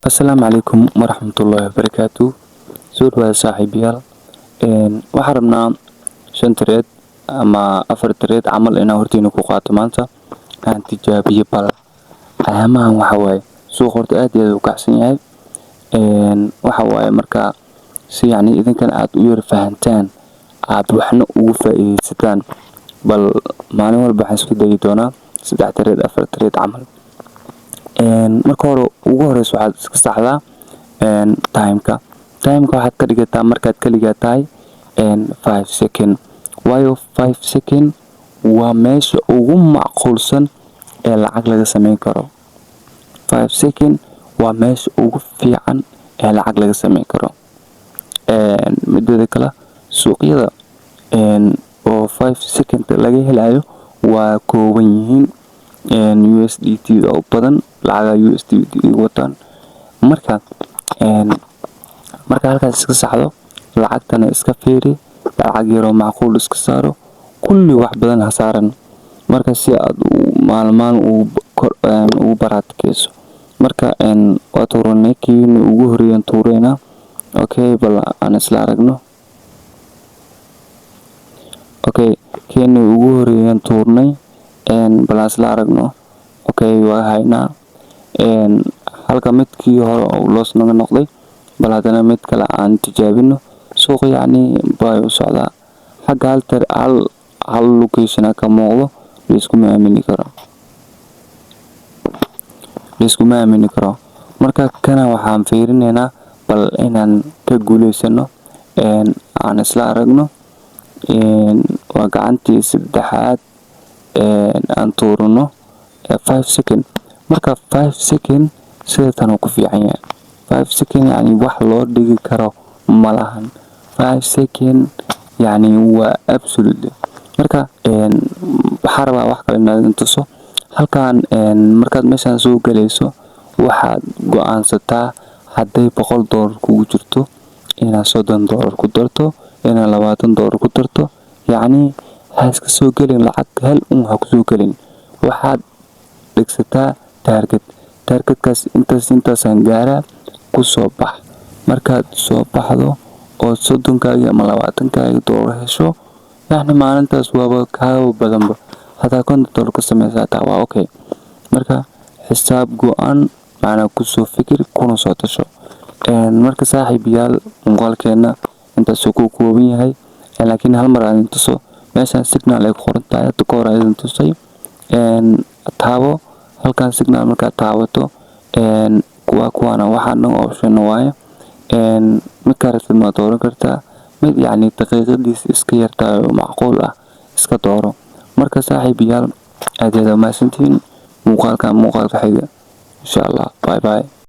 السلام عليكم ورحمة الله وبركاته. سؤال waa saaxiibayaal waxaan rabnaa 5 trade ama 4 trade camal inaan hortiina ku qaato maanta aan tijaabiyo bal ayamahan waxa waaye suuq horta aad iyo aad u kacsan yahay waxa waaye marka si idinkan aad u yar fahantaan aad waxna ugu faa'iideysataan bal maalin walba waxaan isku dayi doonaa 3 trade 4 trade camal marka hore ugu horeyso waxaad iska saxdaa timeka waxaad ka dhigataa markaad kaligaa tahay 5 second waayo 5 second waa meesha ugu macquulsan ee lacag laga sameyn karo 5 second waa meesha ugu fiican ee lacag laga sameyn karo midda kale suuqyada oo 5 second laga helayo waa kooban yihiin USDT oo badan lacagaha USDT wataan marka halkaas iska saxdo lacagtana iska fiiri lacag yar oo macquul iska saaro kulli wax badan ha saaran marka si aad maalmaan ugu baraadkeyso marka waa tuuranay kiina ugu horeeyaan tuurayna okay bal aan isla aragno okay kiina ugu horeeyaan tuurnay bal aan isla aragno okay waa haynaa halka midkii hore oo loos naga noqday bal hadana mid kale aan tijaabino suuq bay u socdaa xagga hal location ka muuqdo iskuma aamini karo marka kana waxaan fiirineynaa bal inaan ka guuleysano aan isla aragno waa gacantii saddexaad aan tuurno 5 second marka 5 second sida tan ku fiican yahay 5 second wax loo dhigi karo malahan 5 second waa absolute marka waxa rabaa wax kale inaad tuso halkaan markaad meeshan soo galayso waxaad go'aansataa haday $100 kugu jirto inaad $30 ku darto inaad $20 ku darto ha iska soo galin lacag hal ha ku soo galin waxaad dhigsataa targetkaas intaasaan gaaraa ku soo bax markaad soo baxdo oo 30 ama $20 hesho maalintaas waaba kaaga badanba hadaa $50 ka sameysataa waa okay marka xisaab go'an ku soo fikir kuna soo tasho marka saaxiibayaal muuqaalkeena intaas uu ku kooban yahay laakiin hal mar aan tuso meeshan signal ay qoran tahay hore ayaan tusay taabo halkan signal marka taabato kuwana waxaan option waaye mid kartid ma dooran kartaa mid daqiiqadiis iska yartahay oo macquul ah iska dooro marka saaxiibayaal aad iyo aad u mahadsantihiin muuqaalka xiga insha Allah bye bye.